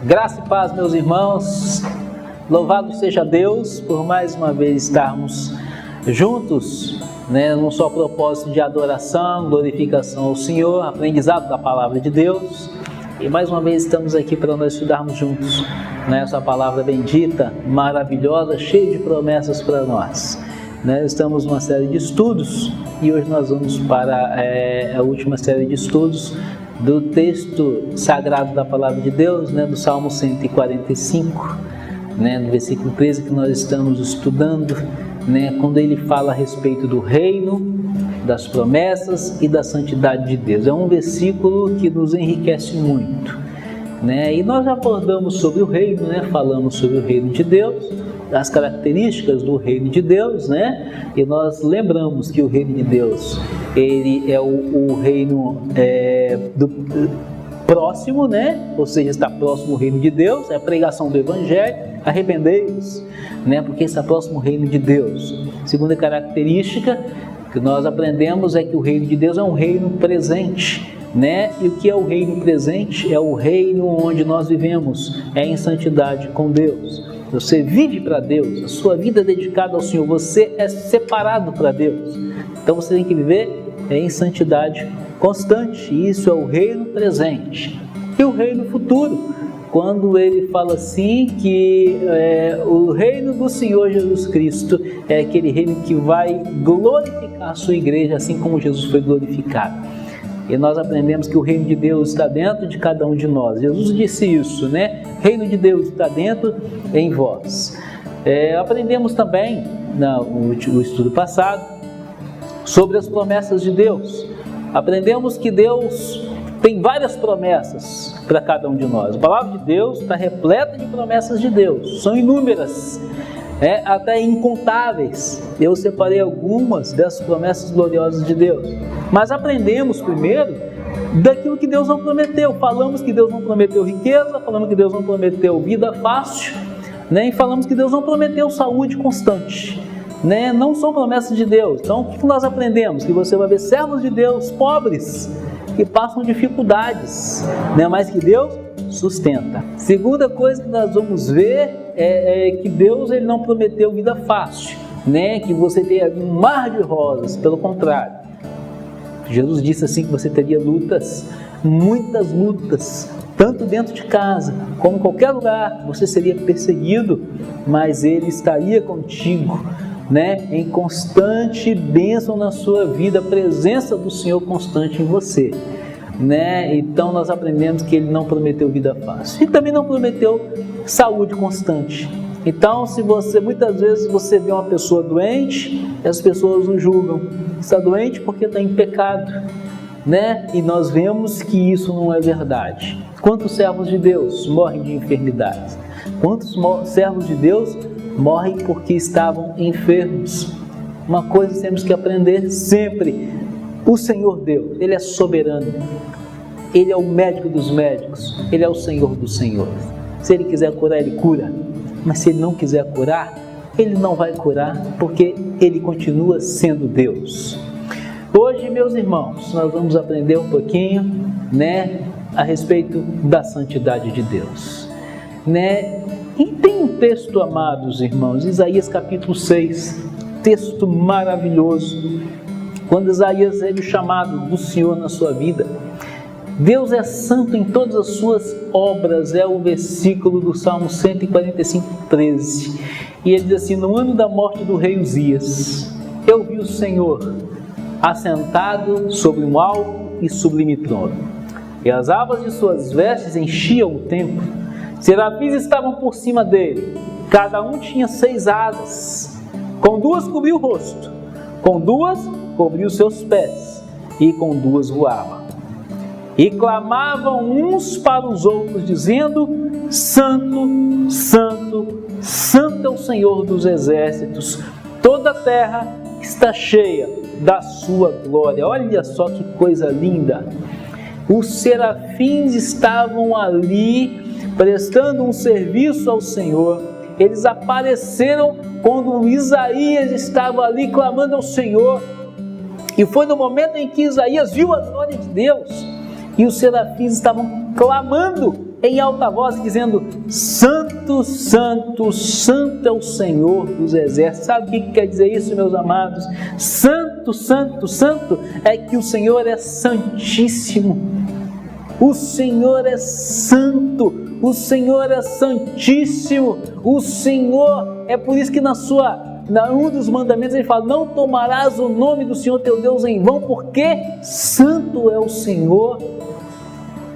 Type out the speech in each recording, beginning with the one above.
Graça e paz, meus irmãos. Louvado seja Deus por mais uma vez estarmos juntos, num só propósito de adoração, glorificação ao Senhor, aprendizado da palavra de Deus. E mais uma vez estamos aqui para nós estudarmos juntos essa palavra bendita, maravilhosa, cheia de promessas para nós. Estamos numa série de estudos e hoje nós vamos para a última série de estudos do texto sagrado da palavra de Deus, do Salmo 145, no versículo 13 que nós estamos estudando, quando ele fala a respeito do reino, das promessas e da santidade de Deus. É um versículo que nos enriquece muito, e nós já abordamos sobre o reino, falamos sobre o reino de Deus, as características do reino de Deus, e nós lembramos que o reino de Deus, ele é o reino do próximo, ou seja, está próximo ao reino de Deus, é a pregação do Evangelho, arrependei-vos, porque está próximo ao reino de Deus. Segunda característica que nós aprendemos é que o reino de Deus é um reino presente, E o que é o reino presente? É o reino onde nós vivemos, é em santidade com Deus. Você vive para Deus, a sua vida é dedicada ao Senhor, você é separado para Deus. Então você tem que viver em santidade constante, e isso é o reino presente. E o reino futuro, quando ele fala assim que o reino do Senhor Jesus Cristo é aquele reino que vai glorificar a sua igreja, assim como Jesus foi glorificado. E nós aprendemos que o reino de Deus está dentro de cada um de nós. Jesus disse isso, Reino de Deus está dentro em vós. Aprendemos também, no estudo passado, sobre as promessas de Deus. Aprendemos que Deus tem várias promessas para cada um de nós. A palavra de Deus está repleta de promessas de Deus. São inúmeras, até incontáveis. Eu separei algumas dessas promessas gloriosas de Deus. Mas aprendemos primeiro daquilo que Deus não prometeu. Falamos que Deus não prometeu riqueza, falamos que Deus não prometeu vida fácil, e falamos que Deus não prometeu saúde constante. Não são promessas de Deus. Então, o que nós aprendemos? Que você vai ver servos de Deus pobres, que passam dificuldades, mas que Deus sustenta. Segunda coisa que nós vamos ver é que Deus ele não prometeu vida fácil, que você tenha um mar de rosas, pelo contrário. Jesus disse assim que você teria lutas, muitas lutas, tanto dentro de casa como em qualquer lugar. Você seria perseguido, mas Ele estaria contigo, em constante bênção na sua vida, a presença do Senhor constante em você. Então nós aprendemos que Ele não prometeu vida fácil e também não prometeu saúde constante. Então, se muitas vezes você vê uma pessoa doente, as pessoas o julgam. Está doente porque está em pecado, E nós vemos que isso não é verdade. Quantos servos de Deus morrem de enfermidades? Quantos servos de Deus morrem porque estavam enfermos? Uma coisa temos que aprender sempre: o Senhor Deus, Ele é soberano, Ele é o médico dos médicos, Ele é o Senhor dos senhores. Se Ele quiser curar, Ele cura. Mas se Ele não quiser curar, Ele não vai curar, porque Ele continua sendo Deus. Hoje, meus irmãos, nós vamos aprender um pouquinho, a respeito da santidade de Deus, E tem um texto, amados irmãos, Isaías capítulo 6, texto maravilhoso, quando Isaías é o chamado do Senhor na sua vida. Deus é santo em todas as suas obras, é o versículo do Salmo 145, 13. E ele diz assim: no ano da morte do rei Uzias, eu vi o Senhor assentado sobre um alto e sublime trono, e as abas de suas vestes enchiam o templo. Serafins estavam por cima dele, cada um tinha 6 asas, com 2 cobriu o rosto, com 2 cobriu os seus pés, e com 2 voavam. E clamavam uns para os outros, dizendo: Santo, Santo, Santo é o Senhor dos exércitos, toda a terra está cheia da sua glória. Olha só que coisa linda! Os serafins estavam ali prestando um serviço ao Senhor. Eles apareceram quando Isaías estava ali clamando ao Senhor. E foi no momento em que Isaías viu a glória de Deus. e os serafins estavam clamando em alta voz, dizendo: Santo, Santo, Santo é o Senhor dos exércitos. Sabe o que quer dizer isso, meus amados? Santo, Santo, Santo é que o Senhor é santíssimo. O Senhor é santo, o Senhor é santíssimo, o Senhor, é por isso que um dos mandamentos ele fala: não tomarás o nome do Senhor teu Deus em vão, porque santo é o Senhor.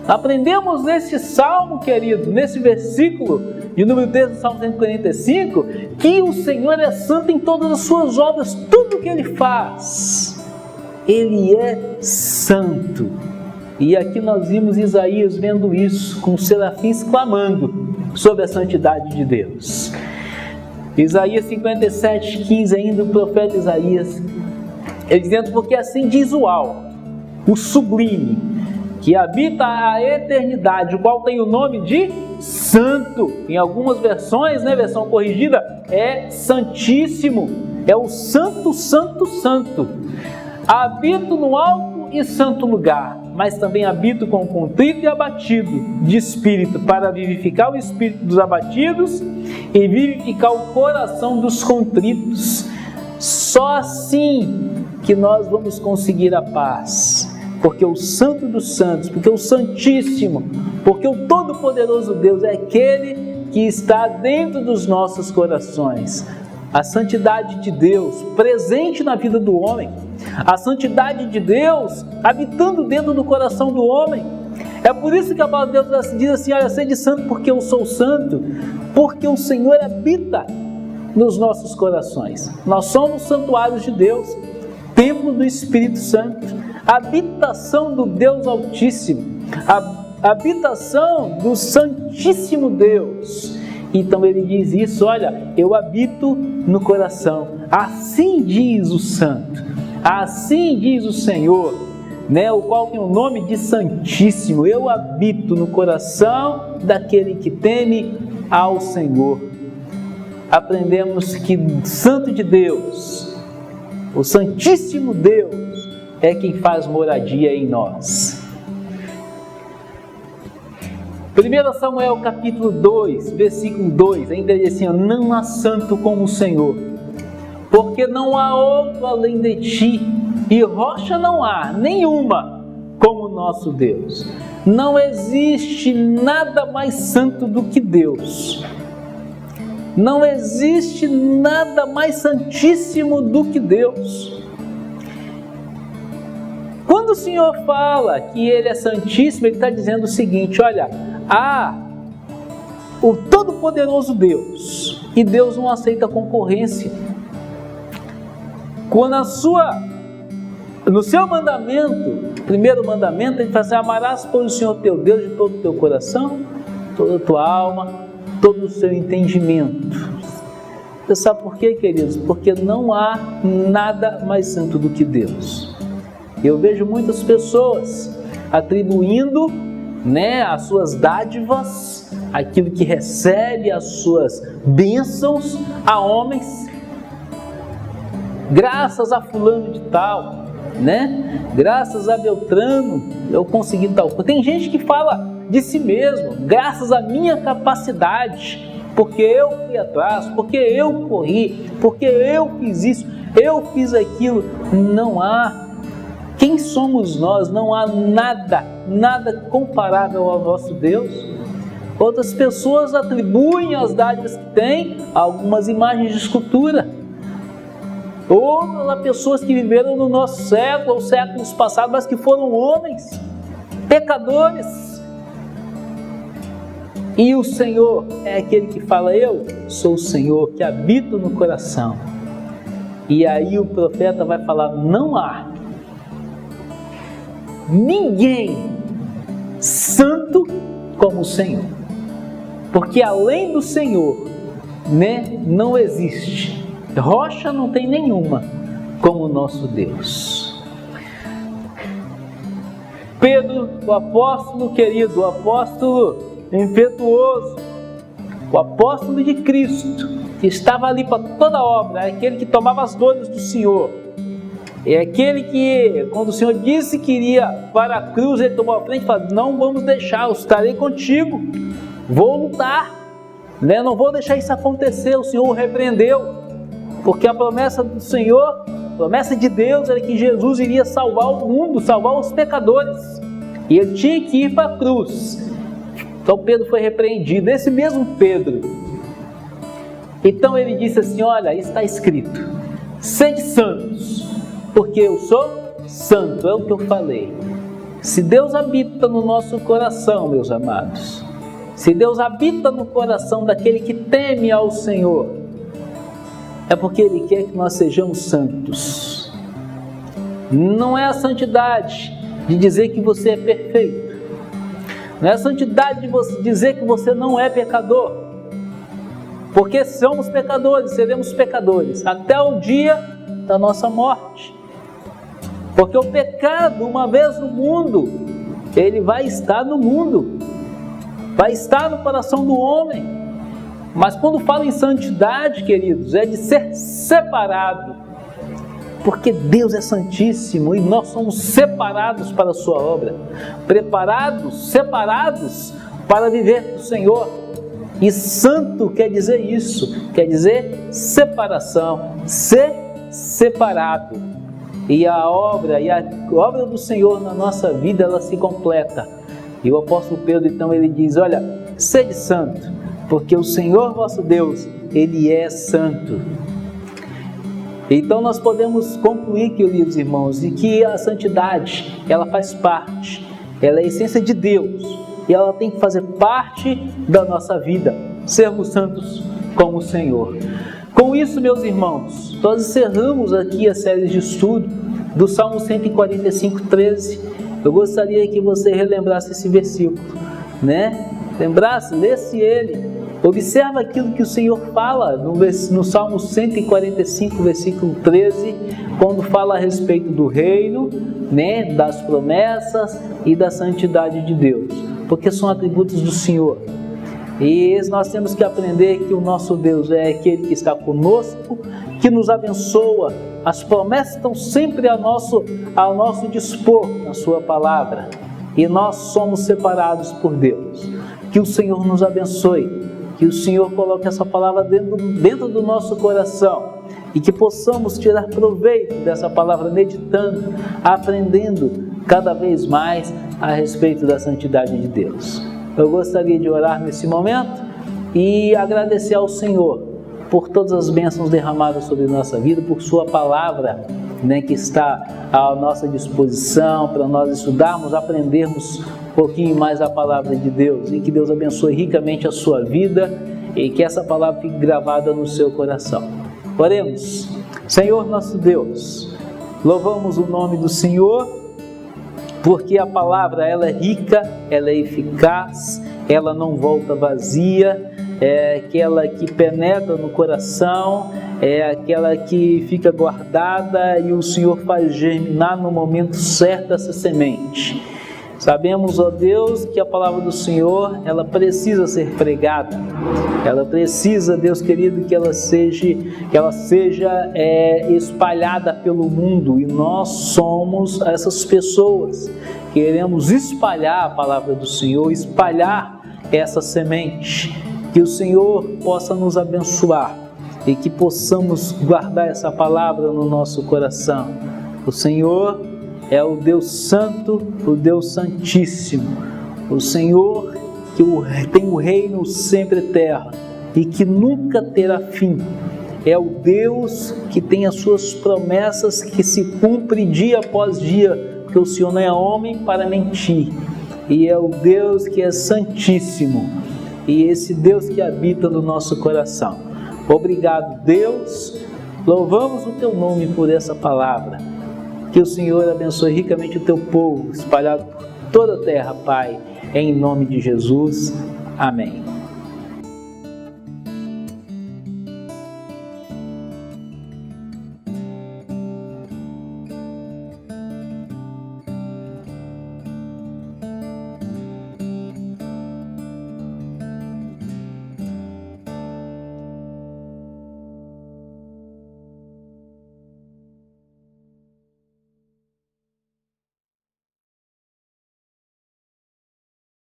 Aprendemos nesse salmo, querido, nesse versículo de número 3 do Salmo 145, que o Senhor é santo em todas as suas obras, tudo que Ele faz, Ele é santo. E aqui nós vimos Isaías vendo isso, com os serafins clamando sobre a santidade de Deus. Isaías 57:15, ainda o profeta Isaías, ele dizendo: porque assim diz o alto, o sublime, que habita a eternidade, o qual tem o nome de Santo. Em algumas versões, versão corrigida, é Santíssimo, é o Santo, Santo, Santo. Habito no alto e santo lugar, mas também habito com o contrito e abatido de espírito, para vivificar o espírito dos abatidos e vivificar o coração dos contritos. Só assim que nós vamos conseguir a paz, porque o Santo dos Santos, porque o Santíssimo, porque o Todo-Poderoso Deus é aquele que está dentro dos nossos corações. A santidade de Deus presente na vida do homem, a santidade de Deus habitando dentro do coração do homem. É por isso que a palavra de Deus diz assim: olha, sede santo porque eu sou santo, porque o Senhor habita nos nossos corações. Nós somos santuários de Deus, templo do Espírito Santo, habitação do Deus Altíssimo, a habitação do Santíssimo Deus. Então ele diz isso: olha, eu habito no coração, assim diz o Santo, assim diz o Senhor, o qual tem o nome de Santíssimo. Eu habito no coração daquele que teme ao Senhor. Aprendemos que o Santo de Deus, o Santíssimo Deus, é quem faz moradia em nós. 1 Samuel capítulo 2, versículo 2, ainda diz assim: não há santo como o Senhor, porque não há outro além de ti, e rocha não há nenhuma como o nosso Deus. Não existe nada mais santo do que Deus. Não existe nada mais santíssimo do que Deus. Quando o Senhor fala que Ele é santíssimo, Ele está dizendo o seguinte: olha, há o Todo-Poderoso Deus, e Deus não aceita concorrência. Quando no seu mandamento, primeiro mandamento, Ele fala assim: amarás, pois, o Senhor teu Deus de todo o teu coração, toda a tua alma, todo o seu entendimento. Você sabe por quê, queridos? Porque não há nada mais santo do que Deus. Eu vejo muitas pessoas atribuindo as suas dádivas, aquilo que recebe, as suas bênçãos a homens. Graças a fulano de tal, graças a Beltrano, eu consegui tal coisa. Tem gente que fala de si mesmo: graças à minha capacidade, porque eu fui atrás, porque eu corri, porque eu fiz isso, eu fiz aquilo. Não há. Quem somos nós? Não há nada comparável ao nosso Deus. Outras pessoas atribuem as dádivas que têm a algumas imagens de escultura, ou a pessoas que viveram no nosso século ou séculos passados, mas que foram homens, pecadores. E o Senhor é aquele que fala: eu sou o Senhor que habito no coração. E aí o profeta vai falar: não há ninguém santo como o Senhor, porque além do Senhor, não existe, rocha não tem nenhuma como o nosso Deus. Pedro, o apóstolo querido, o apóstolo impetuoso, o apóstolo de Cristo, que estava ali para toda a obra, aquele que tomava as dores do Senhor, É aquele que, quando o Senhor disse que iria para a cruz, ele tomou a frente e falou: não vamos deixar, eu estarei contigo, vou lutar, né? Não vou deixar isso acontecer. O Senhor o repreendeu, porque a promessa do Senhor, a promessa de Deus era que Jesus iria salvar o mundo, salvar os pecadores, e ele tinha que ir para a cruz. Então Pedro foi repreendido, esse mesmo Pedro. Então ele disse assim: olha, está escrito, sede santos, porque eu sou santo, é o que eu falei. Se Deus habita no nosso coração, meus amados, se Deus habita no coração daquele que teme ao Senhor, é porque Ele quer que nós sejamos santos. Não é a santidade de dizer que você é perfeito, não é a santidade de você dizer que você não é pecador, porque somos pecadores, seremos pecadores até o dia da nossa morte. Porque o pecado, uma vez no mundo, ele vai estar no mundo, vai estar no coração do homem. Mas quando fala em santidade, queridos, é de ser separado, porque Deus é santíssimo e nós somos separados para a sua obra, preparados, separados para viver com o Senhor. E santo quer dizer isso, quer dizer separação, ser separado. E a obra do Senhor na nossa vida, ela se completa. E o apóstolo Pedro, então, ele diz: olha, sede santo, porque o Senhor vosso Deus, Ele é santo. Então nós podemos concluir, queridos irmãos, de que a santidade, ela faz parte, ela é a essência de Deus, e ela tem que fazer parte da nossa vida, sermos santos como o Senhor. Com isso, meus irmãos, nós encerramos aqui a série de estudo do Salmo 145, 13. Eu gostaria que você relembrasse esse versículo, né? Lembrasse, lesse ele. Observa aquilo que o Senhor fala no Salmo 145, versículo 13, quando fala a respeito do reino, né? Das promessas e da santidade de Deus, porque são atributos do Senhor. E nós temos que aprender que o nosso Deus é aquele que está conosco, que nos abençoa. As promessas estão sempre ao nosso dispor na sua palavra. E nós somos separados por Deus. Que o Senhor nos abençoe. Que o Senhor coloque essa palavra dentro do nosso coração. E que possamos tirar proveito dessa palavra, meditando, aprendendo cada vez mais a respeito da santidade de Deus. Eu gostaria de orar nesse momento e agradecer ao Senhor por todas as bênçãos derramadas sobre nossa vida, por sua palavra, né, que está à nossa disposição para nós estudarmos, aprendermos um pouquinho mais a palavra de Deus, e que Deus abençoe ricamente a sua vida e que essa palavra fique gravada no seu coração. Oremos. Senhor nosso Deus, louvamos o nome do Senhor, porque a palavra, ela é rica, ela é eficaz, ela não volta vazia, é aquela que penetra no coração, é aquela que fica guardada e o Senhor faz germinar no momento certo essa semente. Sabemos, ó Deus, que a palavra do Senhor, ela precisa ser pregada, ela precisa, Deus querido, que ela seja espalhada pelo mundo, e nós somos essas pessoas. Queremos espalhar a palavra do Senhor, espalhar essa semente, que o Senhor possa nos abençoar e que possamos guardar essa palavra no nosso coração. O Senhor é o Deus Santo, o Deus Santíssimo, o Senhor que tem o reino sempre eterno e que nunca terá fim. É o Deus que tem as suas promessas que se cumprem dia após dia, porque o Senhor não é homem para mentir. E é o Deus que é santíssimo, e esse Deus que habita no nosso coração. Obrigado, Deus, louvamos o Teu nome por essa palavra. Que o Senhor abençoe ricamente o Teu povo, espalhado por toda a terra, Pai, em nome de Jesus. Amém.